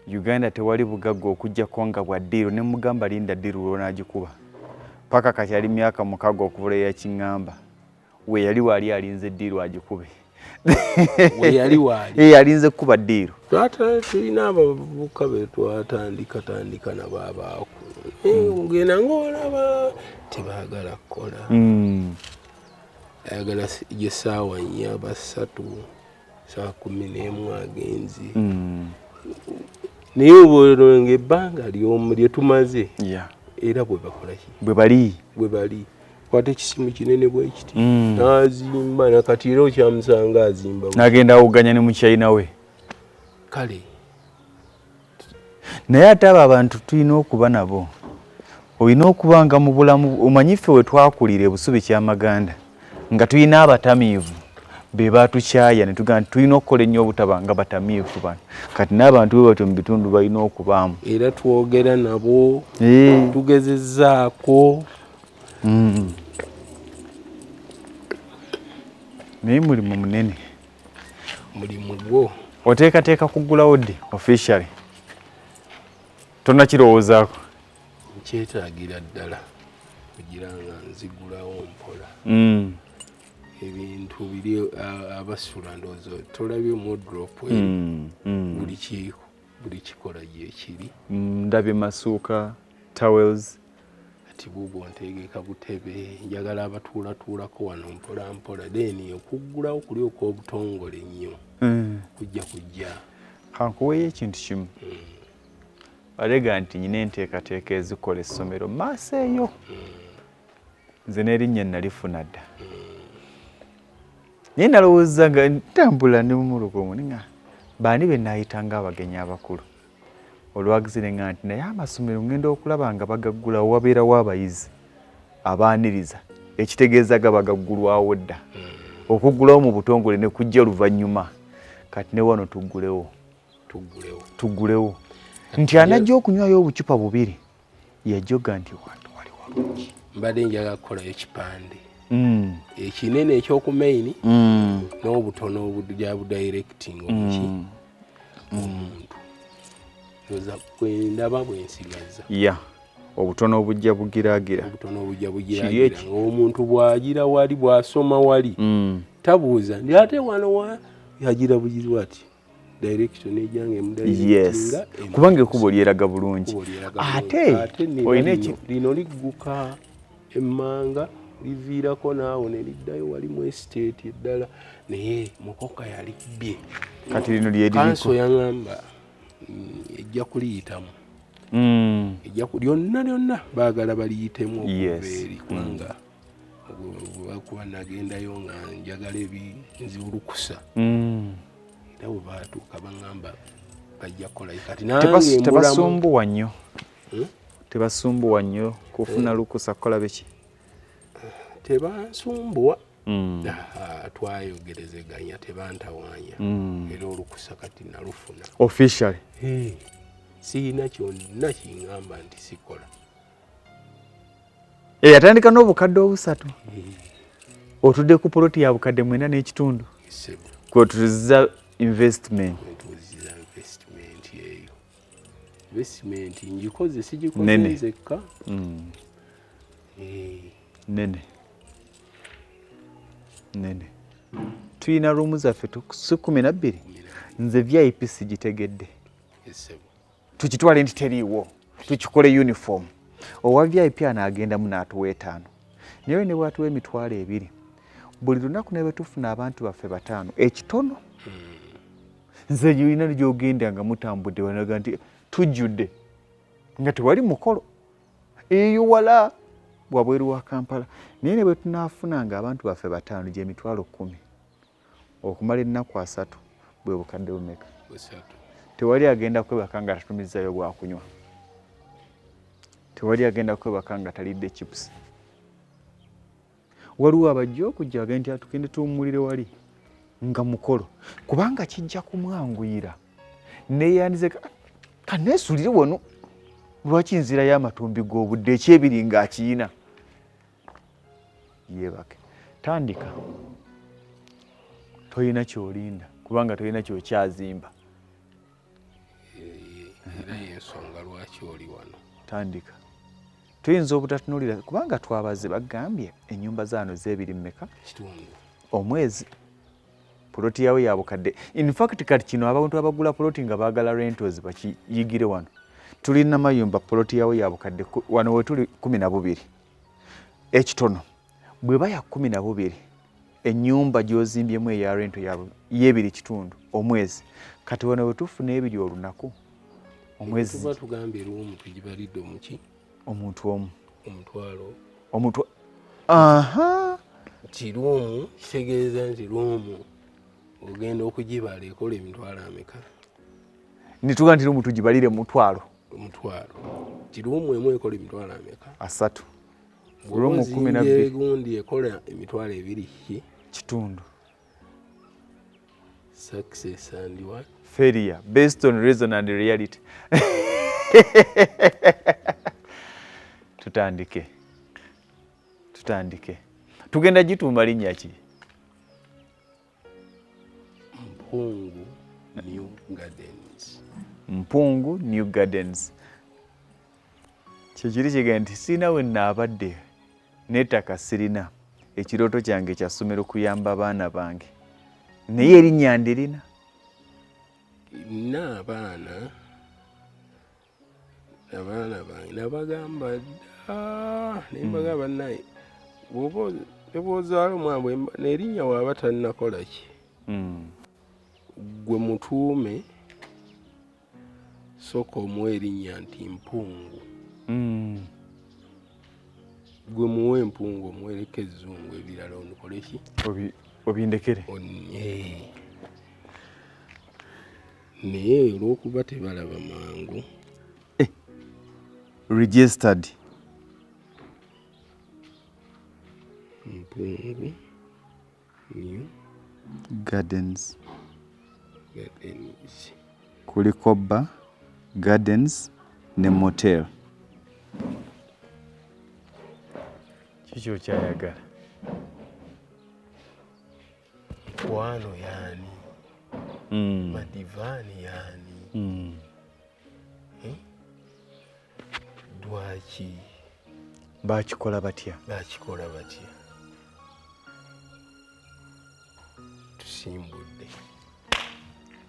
Uganda tewali bugagga okuggyako nga bwa ddiiro. Ne mugamba linda ddiiro olw'onaagikuba. Paka kati ali myaka 6 okuvula eyakiŋŋamba. We yali waali alinze ddiiro agikube. Alinze kuba ddiiro.
Tulina abavubuka be twatandika nabo abaakulu. Ogenda ng'olaba tebaagala kukola. Ayagala gye ssaawa 4 busatu, saa 11 agenzi. Naye obulongo ebbanga lye tumaze era bwe bakola ki? Bwe bali kwata ekisimu kinene bwe kiti n'azimba nakati era okyamusanga azimba
n'agenda awuganya ne mu China we.
Kale
naye ate abo abantu tulina okuba nabo. Olina okuba nga mu bulamu. Omanyife we twakulira ebusubi kyamaganda nga tulina abatamiivu be batukyaya ne tugamba nti tulina okukola ennyo obutaba nga batamiivu bano. Kati n'abantu bwe batyo mu bitundu balina okubaamu.
Era twogera nabo tugezezzaako.
Naye mulimu munene.
Mulimu gwo
oteekateeka kuggulawo ddi officially? Tonnakirowoozaako?
Nkyetaagira ddala kugira nga nzigulawo mpola. Ebintu biri abasula ndowooza tolabye wardrobe buli kikola gyekiri.
Ndabye masuuka, towels.
Ati buubwo ntegeka butebe njagala abatuulatuulako wano mpola then okuggulawo kuli okw'obutongole ennyo kujja.
Kankuweeyo ekintu kimu. Balega nti nyina enteekateeka ezikola essomero maaso eyo. Nze n'erinnya nalifuna dda. Naye nalowooza nga ntambula ne mumuluka omuninga baani be naayitanga abagenyi abakulu. Olwagizire nga nti naye amasomero ngenda okulaba nga bagaggulawo wabeerawo abayizi abaaniriza ekitegeeza bagaggulwawo dda. Okuggulawo mu butongole ne kujja luvannyuma. Kati ne wano tuggulewo. Nti anajja okunywayo obucupa 2 yajjoga nti wantu wali walungi.
Mbadde njagala kukolayo ekipande ekinene ekyokumaini n'obutono obujja budirecting omuntu. Ndoza kwendaba bwensigaza.
Obutono obujja bugiraagira.
Omuntu bw'agira wali bw'asoma wali tabuuza ndi ate wano yagira bugizi ati direction ejjange
mudirectinga. Kubanga ekkubo lyeraga bulungi. Ate olina
lino ligguka emmanga liviirako naawo ne liddayo wali mu estate eddala naye mukoka yalibbye.
Kati lino lyeriko.
Kanso yaŋŋamba ejja kuliyitamu. Lyonna baagala baliyitemu okuva eri kubanga kuba nagendayo nga njagala ebinziulukusa. Era bwe baatuuka baŋŋamba bajja kukolayo kati nange
tebasumbuwa nnyo kufuna lukusa kukola biki?
Tebansumbuwa. Twayogerezeganya tebantawaanya. Era olukusa kati nalufuna
officially.
Siina kyonna kiŋŋamba nti sikola.
Yatandika n'obukadde 3. Otudde ku poloti ya bukadde 4 n'ekitundu. Kwotuzza investment.
Eyo investment njikoze sijikoze nzekka.
Nene tuyina roomu zaffe si 12 nze VIP sigitegedde tukitwale nti teriiwo tukikole uniform owa VIP anaagendamu n'atuwa 5 naye ne bwatuwa emitwalo 2 buli lunaku ne bwe tufuna abantu baffe 5 ekitono nze yulina gy'ogenda nga mutambudde wanaga nti tujjudde nga tewali mukolo eyo wala wabweru wa Kampala naye ne bwe tunaafunanga abantu baffe 5 gy'emitwalo 10 okumala ennaku 3 bwe bukadde bumeka tewali agenda kwebaka nga tatumizzayo bwakunywa tewali agenda kwebaka nga talidde chips waliwo abajja okujja agenti atugende tuwummulire wali nga mukolo kubanga kijja kumwanguyira neyandize kaneesulire wano lwaki nzira y'amatumbi g'obudde ekyebiri ng'akiyina yeebake tandika toyina kyolinda kubanga toyina kyokyazimba
era yensonga lwaki oli wano
tandika tuyinza obutatunuulira kubanga twabaze bagambye ennyumba zaano z'ebiri mmeka omwezi poloti yawe yabukadde in fact kati kino abantu abagula poloti nga baagala rentals bakiyigire wano tulina mayumba poloti yawe yabukadde wano we tuli 12 ekitono bwe baya 12 ennyumba gy'ozimbyemu eya rento yawe y'ebiri kitundu omwezi kati wano we tufuna ebiri olunaku omwezi
tuba tugambye ruumu tugibalidde omuki
omuntu omu
omutwalo kiruumu kitegeeza nti ruumu ogenda okugibala ekola emitwalo ameka
nituga nti ruumu tugibalire omutwalo
kiruumu emu ekola emitwalo ameka
3 ruumu 12
gundi ekola emitwalo 2
kitundu
success and what
failure based on reason and reality. tutandike tugenda gituuma linnya ki? Mpungu New Gardens. Kyekiri kigenda nti sirina we nnaabadde n'ettaka sirina ekirooto kyange kya ssomero kuyamba abaana bange naye erinnya ndirina
abaana bange nabagamba nembagamba naye bwoba ozaala omwana nerinnya waaba talinakola ki gwe mutuume soka omuwa erinnya nti mpungu gwe muwe empungu omuwereko ezzungu ebirala onukole ki
obindekere
naye olw'okuba tebalaba mangu
registered
Mpungu New
Gardens kuliko Bar Gardens ne motel. Kikyo kyayagala
wano yani madivani yani dwaki
bakikola batya
tusimbudde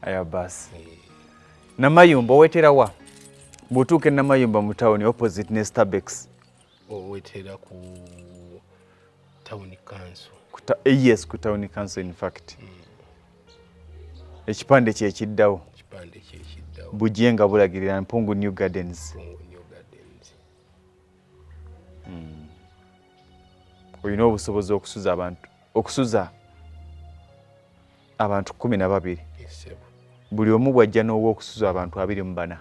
aya basi namayumba oweterawa bw'otuuka namayumba mu tawuni opposite ne Starbucks
owetera ku town council
yes ku town council in fact ekipande kyekiddawo bujje nga bulagirira Mpungu New Gardens olina obusobozi okusuza abantu 12 buli omu bwajja n'owa okusuza abantu 24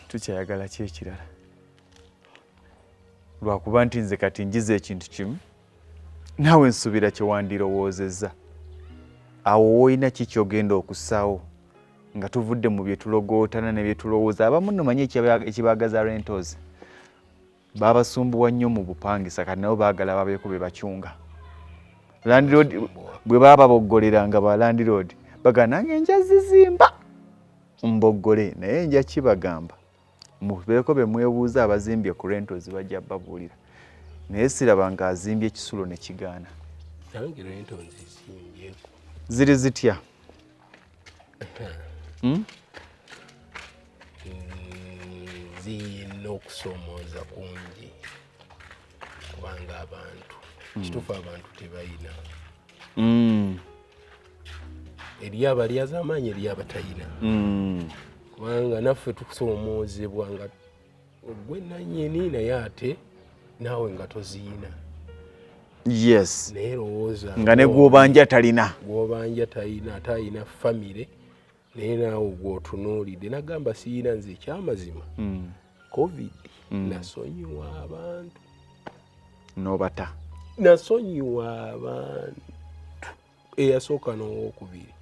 tukyayagala ki ekirala lwakuba nti nze kati njiza ekintu kimu naawe nsuubira kyewandirowoozezza awo woolina ki kyogenda okussaawo nga tuvudde mu byetulogootana ne byetulowooza abamu nomanyi ekibaagaza rentals baabasumbuwa nnyo mu bupangisa kati nabo baagala babeeko be bakyunga landlord bwe baba baboggolera nga ba landlord bagana nange nja zizimba mbogole naye nja kibagamba mubeeko be mwebuuza abazimbye ku rentals bajja babuulira naye sirabanga azimbye ekisulo ne kigaana
nange rentals zizimbyeko
ziri zitya
ziyina okusomooza kungi kubanga abantu kituufu abantu tebayina eri abalyaza amaanyi eri abatayina kubanga naffe tukusoomoozebwa nga gwe nannyini naye ate naawe nga toziyina
yes
naye lowooza
nga ne gw'obanja talina
ate ayina famire naye naawe gw'otunuulidde nagamba siyina nze ekyamazima covid nasonyiwa abantu
n'obata
nasonyiwa abantu eyasooka n'owokubiri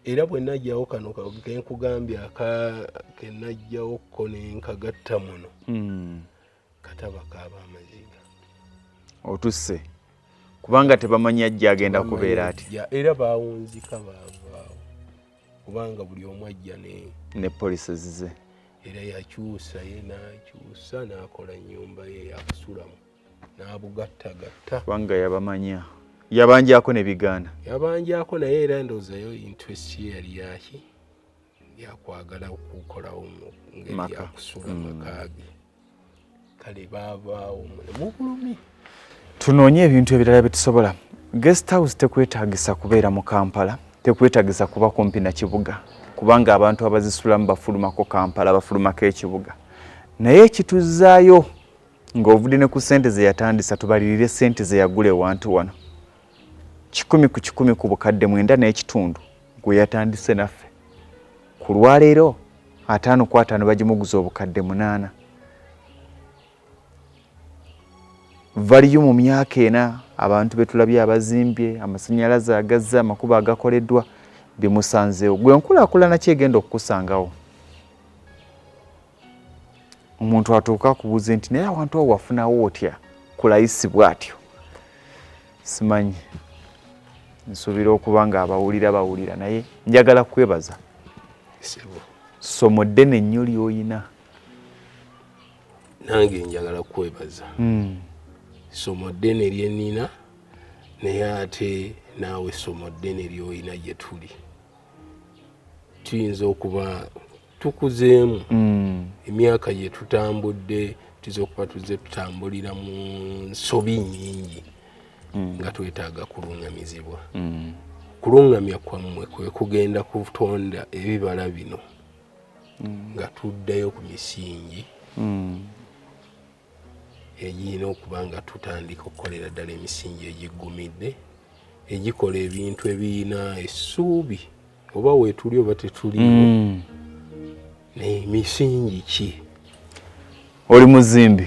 era bwe najjawo kano kenkugambye kenajjawokko nenkagatta muno kataba k'abamaziga
otusse kubanga tebamanyi ajja agenda kubeera ati
era baawunzika baavaawo kubanga buli omu ajja
ne polisi zize
era yakyusa ye n'akyusa n'akola ennyumba ye yakusulamu n'abugattagatta
kubanga yabamanya yabanjako ne bigaana
yabanjako naye era ndowoozayo interest ye yali yaki yakwagala okukolawo ngeri yakusula makaage kale baavaawo mu bulumi
tunoonye ebintu ebirala bye tusobola guest house tekwetaagisa kubeera mu Kampala tekwetaagisa kuba kumpi na kibuga kubanga abantu abazisulamu bafulumako Kampala bafulumako ekibuga naye ekituzaayo ng'ovudde ne ku ssente ze yatandisa tubalirire ssente ze yagula ewantu wano 10 ku 10 ku bukadde 9.5 gwe yatandise naffe ku lwaleero 5 ku 5 bagimuguza obukadde 8 valiyo mu myaka ena abantu betulabye abazimbye amasannyalaze agazze amakubo agakoleddwa bimusanzeewo gwe nkulaakulana kyegenda okukusangawo omuntu atuuka akubuuze nti naye awantu awo wafunawo otya kulayisibwa atyo simanyi nsuubira okuba nga bawulira naye njagala kwebaza somo ddene nnyo ly'oyina
nange njagala kwebaza somo ddene lye nnina naye ate naawe somo ddene ly'oyina gye tuli tuyinza okuba tukuzeemu emyaka gye tutambudde tuyinza okuba tuzze tutambulira mu nsobi nnyingi nga twetaaga kulungamizibwa kulungamya kwammwe kwe kugenda kutonda ebibala bino nga tuddayo ku misingi egirina okuba nga tutandika okukolera ddala emisingi egiggumidde egikola ebintu ebirina essuubi oba weetuli oba tetuliwo n'emisingi ki
oli muzimbi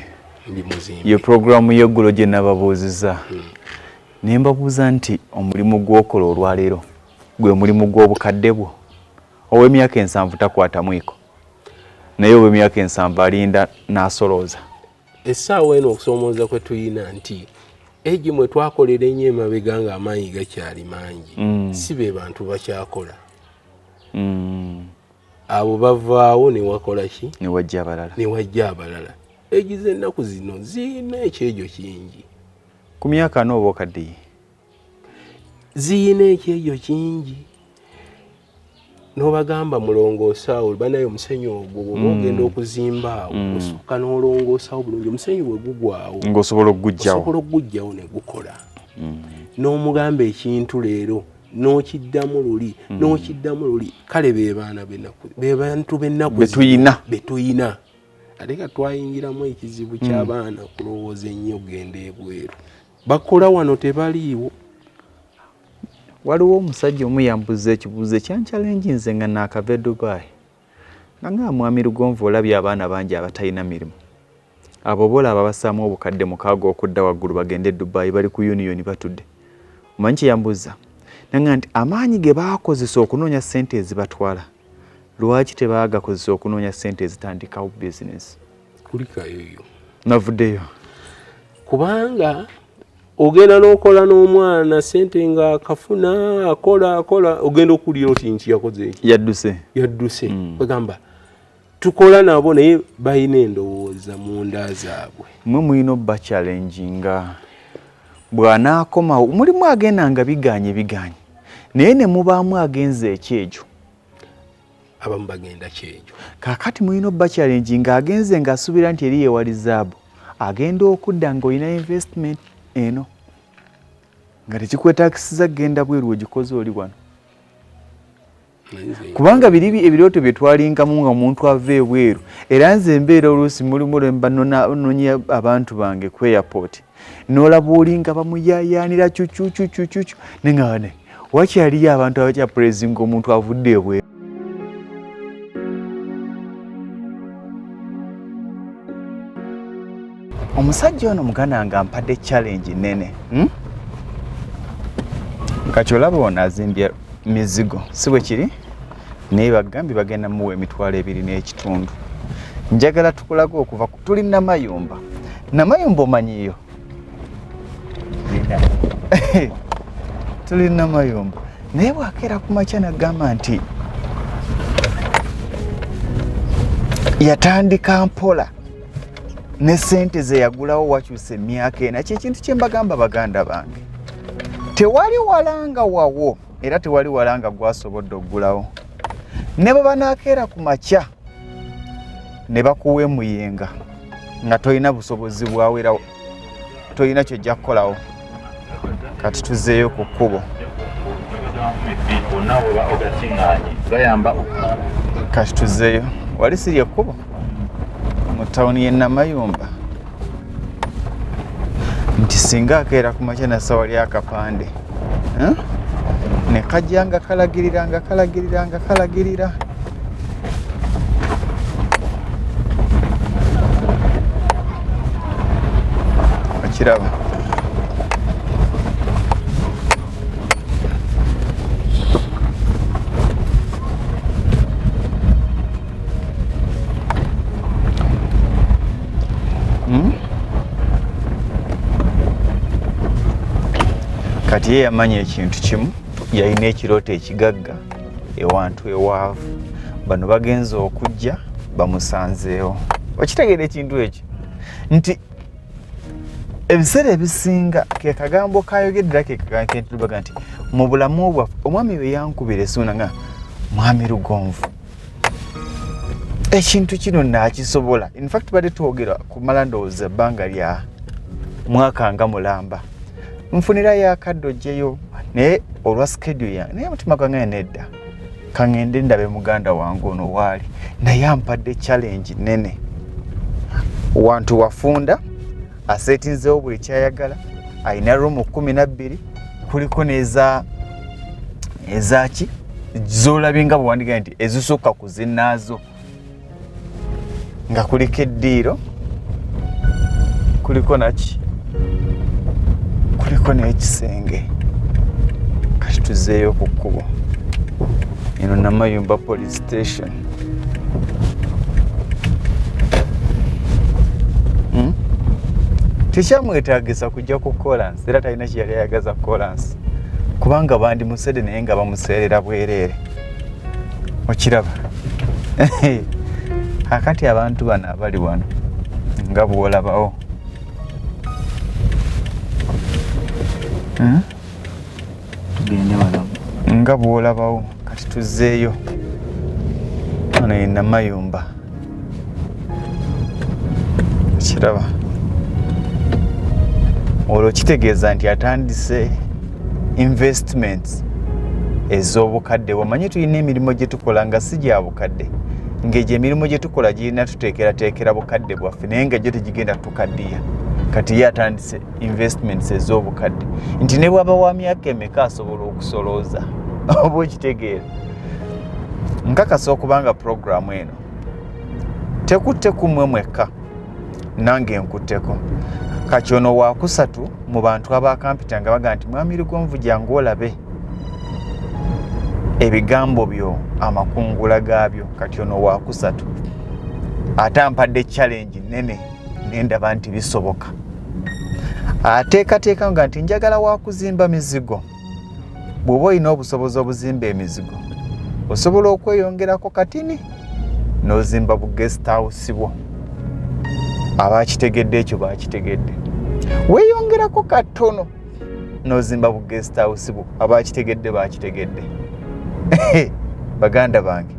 ndi muzimbi
ye programu y'eggulo gye nababuuzizza ne mbabuuza nti omulimu gw'okola olwaleero gwe mulimu gw'obukadde bwo ow'emyaka 7 takwatamuiko naye ow'emyaka 7 alinda n'asolooza
essaawa eno okusoomooza kwe tuyina nti egimwe twakolera ennyo emabega ng'amaanyi gakyali mangi si be bantu bakyakola abo bavaawo ne wakola ki
ne wajja abalala
egize ennaku zino ziyina ekyejo kingi
ku myaka n'oba okaddiye
ziyina ekyejo kingi n'obagamba mulongoosaawo banayo omusenyu ogwo bw'oba ogenda okuzimba awo osooka n'olongoosaawo bulungi omusenyu bwe gugwawo
ng'osobola
okuguggyawo ne gukola n'omugamba ekintu leero n'okiddamu luli kale be bantu b'ennaku betuyina ate ka twayingiramu ekizibu ky'abaana kulowooza ennyo ogenda ebweru bakola wano tebaliiwo
waliwo omusajja omu yambuza ekibuuzo ekyankyalengi nze nga naakava e Dubai nga mwami Lugonvu olabye abaana bangi abatalina mirimu abo boolaba bassaamu obukadde 6 okudda waggulu bagende e Dubai bali ku union batudde omanyi kye yambuza nanga nti amaanyi ge baakozesa okunoonya ssente ezibatwala lwaki tebaagakozesa okunoonya ssente ezitandikawo bizinesi
kulikayoyo
navuddeyo
kubanga ogenda n'okola n'omwana ssente nga kafuna akola ogenda okuwulira oti nti yakoze eki yadduse bagamba tukola nabo naye balina endowooza mu nda zaabwe.
Mwe mulina obba challenginga bw'anaakomawo mulimu agenda nga biganye naye ne mubaamu agenze ekyejo
abamu bagenda kyejo.
Kaakati mulina obba challenginga agenze ng'asuubira nti eri yeewalizaabu agenda okudda ng'olina investment eno nga tekikwetaagisiza kugenda bweru ogikoze oli wano kubanga biri ebirooto bye twalingamu nga omuntu ava ebweru era nze embeera oluusi mulimu lwemba nonya abantu bange ku airport n'olaba oli nga bamuyaayaanira cucucucucucu neŋŋane wakyaliyo abantu abakyapurezinga omuntu avudde ebweru. Omusajja ono muganda nga ampadde challenge nene kati olaba ono azimbye mizigo si bwe kiri naye bagambye bagenda muwa emitwalo 2.5. Njagala tukulaga okuva tuli namayumba omanyiyo tuli namayumba naye bwakeera ku makya nagamba nti yatandika mpola ne ssente ze yagulawo wakyusa emyaka ena kyekintu kye mbagamba baganda bange tewali walanga wawo era tewali walanga gwasobodde okugulawo ne bwe banaakeera ku makya ne bakuwa emuyenga nga tolina busobozi bwawerawo tolina kyojja kukolawo kati tuzeeyo ku kkubo kati tuzeeyo wali siri ekkubo mu tawuni y'e Namayumba nti singa akeera ku makya nassa wali akapande ne kajja nga kalagirira okiraba kati ye yamanya ekintu kimu yalina ekirooto ekigagga ewantu ewaavu bano bagenza okujja bamusanzeewo. Okitegeera ekintu ekyo nti ebiseera ebisinga ke kagambo kayogeddera ketubaga nti mu bulamu bwaffe omwami we yankubira essuuna nga mwami Lugonvu ekintu kino naakisobola. In fact badde twogera kumala ndowooza ebbanga lya mwaka nga mulamba nfunirayo akadde ojjeyo naye olwa schedule yange naye mutima gwange nedda kaŋŋende ndabe muganda wange ono waali naye ampadde challenge nene wantu wafunda asetinzeewo buli kyayagala ayina room 12 kuliko ezaki zolabye nga bwewandiga nti ezisukka ku zinnaazo nga kuliko eddiiro kuliko naki kuliko n'ekisenge kati tuzeeyo ku kkubo eno Namayumba police station. Tekyamwetaagisa kujja ku kolansi era talina kyeyali ayagaza kolansi kubanga bandi musede naye nga bamuseerera bwereere okiraba. Akati abantu bano abali wano nga bw'olabawo tugende wano nga bw'olabawo kati tuzeeyo ono ye Namayumba kiraba olwo kitegeeza nti atandise investments ez'obukadde. Wamanyi tulina emirimu gye tukola nga si gya bukadde ng'egyo emirimu gye tukola girina tuteekerateekera bukadde bwaffe naye nga gyo tegigenda tukaddiya. Kati ye atandise investments ez'obukadde nti ne bwaba wa myaka emeka asobola okusolooza oba okitegeera. Nkakasa okubanga puroguramu eno tekutte ku mmwe mwekka nange nkutteko kati ono waakusatu mu bantu abakampita nga baga nti mwami Lugonvu jangu olabe ebigambo byo amakungula gaabyo. Kati ono waakusatu ate ampadde challenge nene nendaba nti bisoboka. ateekateeka nga nti njagala wakuzimba mizigo. Bw'oba olina obusobozi obuzimba emizigo osobola okweyongerako katini n'ozimba bu guest house bwo. Abakitegedde ekyo bakitegedde. Weeyongerako katono n'ozimba bu guest house bwo. Abakitegedde bakitegedde. Baganda bange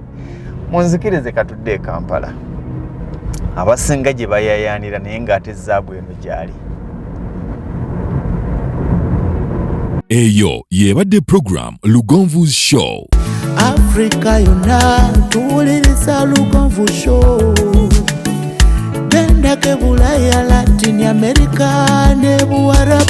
munzikirize katudde e Kampala. Abasinga gye bayayaanira naye ng'ate zaabu eno gyali.
Eyo yebadde program Lugonvu's Show.
Afrika yonna tuwuliriza Lugonvu Show. Bendake Bulaya, Latin America ne Buwarabu.